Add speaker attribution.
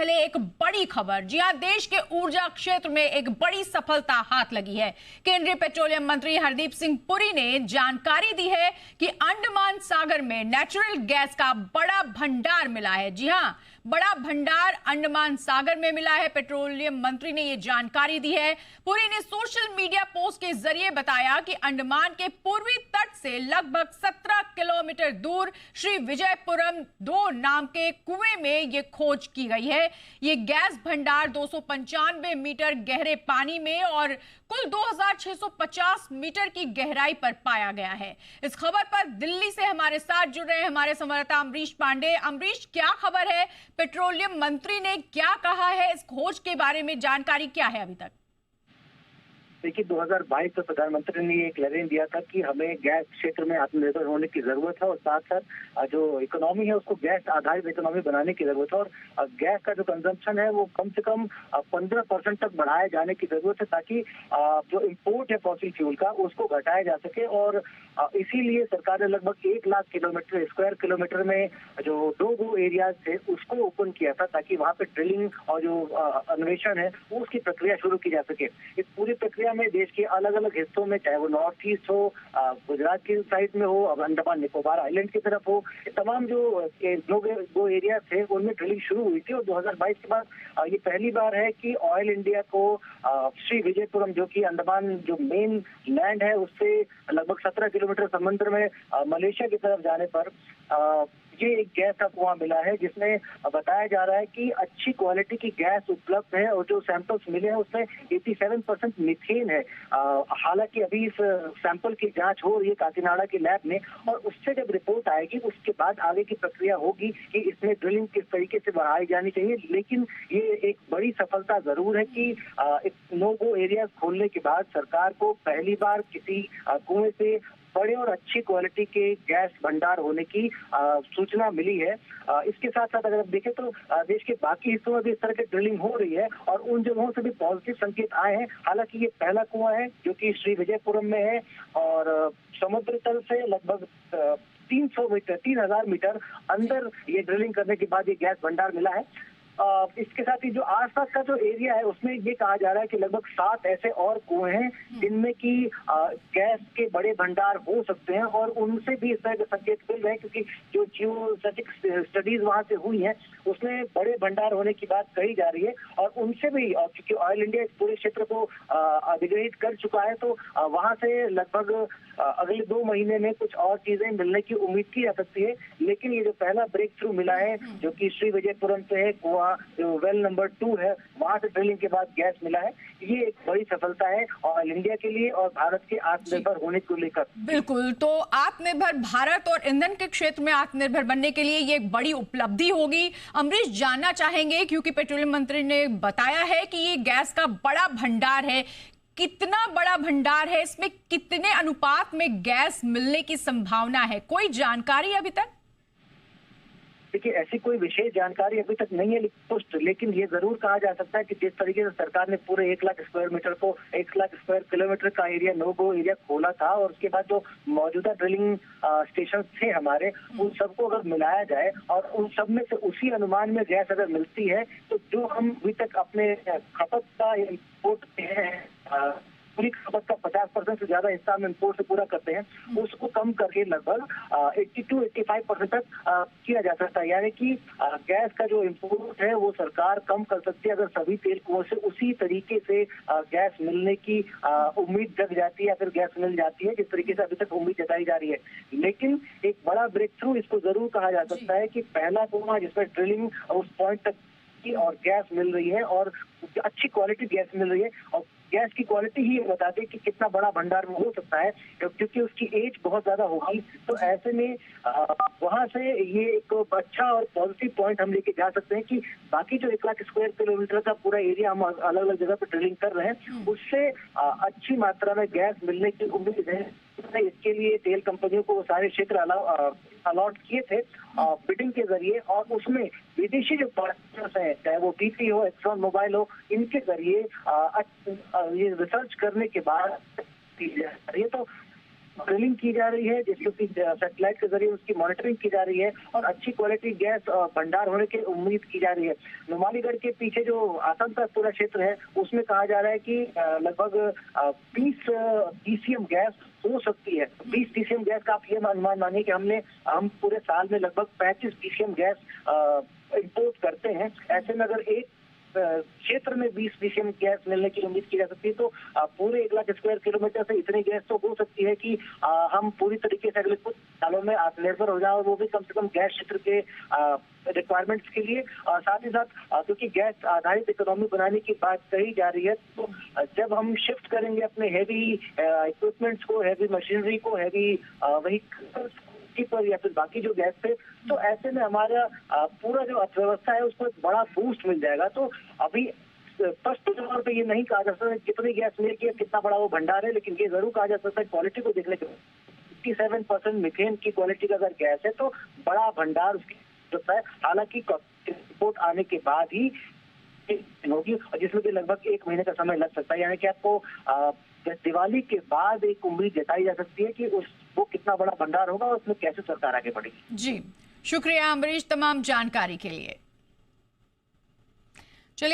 Speaker 1: पहले एक बड़ी खबर। जी हां, देश के ऊर्जा क्षेत्र में एक बड़ी सफलता हाथ लगी है। केंद्रीय पेट्रोलियम मंत्री हरदीप सिंह पुरी ने जानकारी दी है कि अंडमान सागर में नेचुरल गैस का बड़ा भंडार मिला है। जी हां, बड़ा भंडार अंडमान सागर में मिला है। पेट्रोलियम मंत्री ने यह जानकारी दी है। पुरी ने सोशल मीडिया पोस्ट के जरिए बताया कि अंडमान के पूर्वी तट से लगभग 17 किलोमीटर दूर श्री विजयपुरम 2 नाम के कुएं में यह खोज की गई है। यह गैस भंडार 295 मीटर गहरे पानी में और कुल 2650 मीटर की गहराई पर पाया गया है। इस खबर पर दिल्ली से हमारे साथ जुड़ रहे हैं हमारे संवाददाता अमरीश पांडे। अमरीश, क्या खबर है? पेट्रोलियम मंत्री ने क्या कहा है? इस खोज के बारे में जानकारी क्या है अभी तक?
Speaker 2: देखिए, 2022 में प्रधानमंत्री ने ये क्लेरिंग दिया था कि हमें गैस क्षेत्र में आत्मनिर्भर होने की जरूरत है और साथ साथ जो इकोनॉमी है उसको गैस आधारित इकोनॉमी बनाने की जरूरत है और गैस का जो कंजम्पशन है वो कम से कम 15% तक बढ़ाए जाने की जरूरत है ताकि जो इम्पोर्ट है फॉसिल फ्यूल का उसको घटाया जा सके। और इसीलिए सरकार ने लगभग 1 लाख स्क्वायर किलोमीटर में जो 2 गो एरियाज थे उसको ओपन किया था ताकि वहाँ पे ड्रिलिंग और जो अन्वेषण है उसकी प्रक्रिया शुरू की जा सके। इस पूरी प्रक्रिया में देश के अलग अलग हिस्सों में, चाहे वो नॉर्थ ईस्ट हो, गुजरात की साइड में हो, अब अंडमान निकोबार आइलैंड की तरफ हो, तमाम जो दो एरिया थे उनमें ड्रिलिंग शुरू हुई थी। और 2022 के बाद ये पहली बार है कि ऑयल इंडिया को श्री विजयपुरम, जो कि अंडमान जो मेन लैंड है उससे लगभग 17 किलोमीटर समुद्र में मलेशिया की तरफ जाने पर ये एक गैस का कुआं मिला है जिसमें बताया जा रहा है कि अच्छी क्वालिटी की गैस उपलब्ध है और जो सैंपल्स मिले हैं उसमें 87% मीथेन है। हालांकि अभी इस सैंपल की जांच हो रही है काकीनाडा की लैब में और उससे जब रिपोर्ट आएगी उसके बाद आगे की प्रक्रिया होगी कि इसमें ड्रिलिंग किस तरीके से बढ़ाई जानी चाहिए। लेकिन ये एक बड़ी सफलता जरूर है कि नो गो एरिया खोलने के बाद सरकार को पहली बार किसी कुएं से बड़े और अच्छी क्वालिटी के गैस भंडार होने की सूचना मिली है। इसके साथ साथ अगर आप देखें तो देश के बाकी हिस्सों में भी इस तरह की ड्रिलिंग हो रही है और उन जगहों से भी पॉजिटिव संकेत आए हैं। हालांकि ये पहला कुआं है जो कि श्री विजयपुरम में है और समुद्र तल से लगभग 3000 मीटर अंदर ये ड्रिलिंग करने के बाद ये गैस भंडार मिला है। इसके साथ ही जो आसपास का जो एरिया है उसमें ये कहा जा रहा है कि लगभग 7 ऐसे और कुएं हैं जिनमें की गैस के बड़े भंडार हो सकते हैं और उनसे भी इस तरह के संकेत मिल रहे हैं क्योंकि जो जियोस्टैटिक स्टडीज वहां से हुई हैं उसमें बड़े भंडार होने की बात कही जा रही है। और उनसे भी क्योंकि ऑयल इंडिया इस पूरे क्षेत्र को अधिग्रहित कर चुका है तो वहां से लगभग अगले 2 महीने में कुछ और चीजें मिलने की उम्मीद की जा सकती है। लेकिन ये जो पहला ब्रेक थ्रू मिला है जो कि श्री विजयपुरम से है, कुआं जो वेल नंबर 2 है, वहां से ड्रिलिंग के बाद गैस मिला है, ये एक बड़ी सफलता है ऑयल इंडिया के लिए और भारत के आत्मनिर्भर होने को लेकर।
Speaker 1: बिल्कुल, तो आत्मनिर्भर भारत और ईंधन के क्षेत्र में आत्मनिर्भर बनने के लिए ये एक बड़ी उपलब्धि होगी। अमरीश, जानना चाहेंगे क्योंकि पेट्रोलियम मंत्री ने बताया है कि ये गैस का बड़ा भंडार है, कितना बड़ा भंडार है, इसमें कितने अनुपात में गैस मिलने की संभावना है, कोई जानकारी अभी तक?
Speaker 2: देखिए, ऐसी कोई विशेष जानकारी अभी तक नहीं है पुष्ट, लेकिन ये जरूर कहा जा सकता है कि जिस तरीके से सरकार ने पूरे 1 लाख स्क्वायर मीटर को 1 लाख स्क्वायर किलोमीटर का एरिया नो गो एरिया खोला था और उसके बाद जो मौजूदा ड्रिलिंग स्टेशन थे हमारे उन सबको अगर मिलाया जाए और उन सब में से उसी अनुमान में गैस अगर मिलती है तो जो हम अभी तक अपने खपत का इम्पोर्ट है पूरी खपत का 50% से ज्यादा हिस्सा हम इम्पोर्ट से पूरा करते हैं उसको कम करके लगभग 80-85% तक किया जा सकता है। यानी कि गैस का जो इम्पोर्ट है वो सरकार कम कर सकती है अगर सभी तेल कुओं से उसी तरीके से गैस मिलने की उम्मीद जग जाती है या फिर गैस मिल जाती है जिस तरीके से अभी तक उम्मीद जताई जा रही है। लेकिन एक बड़ा ब्रेक थ्रू इसको जरूर कहा जा सकता है कि पहला कुआं जिसमें ड्रिलिंग उस पॉइंट तक की और गैस मिल रही है और अच्छी क्वालिटी गैस मिल रही है और गैस की क्वालिटी ही बताते कि कितना बड़ा भंडार में हो सकता है क्योंकि उसकी एज बहुत ज्यादा होगी। तो ऐसे में वहां से ये एक अच्छा और पॉजिटिव पॉइंट हम लेके जा सकते हैं कि बाकी जो 1 लाख स्क्वायर किलोमीटर का पूरा एरिया हम अलग अलग जगह पर ड्रिलिंग कर रहे हैं उससे अच्छी मात्रा में गैस मिलने की उम्मीद है। इसके लिए तेल कंपनियों को सारे क्षेत्र अलॉट किए थे बिडिंग के जरिए और उसमें विदेशी जो पार्टनर्स हैं चाहे वो BP हो, एक्सॉन मोबाइल हो, इनके जरिए ये रिसर्च करने के बाद तो ड्रिलिंग की जा रही है, जिसके सैटेलाइट के जरिए उसकी मॉनिटरिंग की जा रही है और अच्छी क्वालिटी गैस भंडार होने की उम्मीद की जा रही है। नुमालीगढ़ के पीछे जो आसम का पूरा क्षेत्र है, उसमें कहा जा रहा है कि लगभग 20 पीसीएम गैस हो सकती है। 20 पीसीएम गैस का आप ये अनुमान मानिए कि हम पूरे साल में लगभग 35 पीसीएम गैस इंपोर्ट करते हैं। ऐसे में अगर एक क्षेत्र में 20 पीसीएम गैस मिलने की उम्मीद की जा सकती है, तो पूरे 1 लाख स्क्वायर किलोमीटर से इतनी गैस तो हो सकती है कि हम पूरी तरीके से अगले कुछ सालों में आत्मनिर्भर हो जाए, और वो भी कम से कम गैस क्षेत्र के रिक्वायरमेंट्स के लिए। साथ ही साथ क्योंकि गैस आधारित इकोनॉमी बनाने की बात कही जा रही है, तो जब हम शिफ्ट करेंगे अपने हैवी इक्विपमेंट्स को, हैवी मशीनरी को, हैवी व्हीकल्स पर या फिर बाकी जो गैस थे, तो ऐसे में हमारा पूरा जो अर्थव्यवस्था है उसको एक बड़ा बूस्ट मिल जाएगा। तो अभी स्पष्ट तौर पे ये नहीं कहा जा सकता कितनी गैस मिलेगी, कितना बड़ा वो भंडार है, लेकिन ये जरूर कहा जा सकता है क्वालिटी को देखने के 57% मीथेन की क्वालिटी का अगर गैस है तो बड़ा भंडार उसकी होता है। हालांकि रिपोर्ट आने के बाद ही होगी, और जिसमें कि लगभग 1 महीने का समय लग सकता है। यानी कि आपको दिवाली के बाद एक उम्मीद जताई जा सकती है कि वो कितना बड़ा भंडार होगा और उसमें कैसे सरकार आगे बढ़ेगी।
Speaker 1: जी, शुक्रिया अम्बरीश तमाम जानकारी के लिए।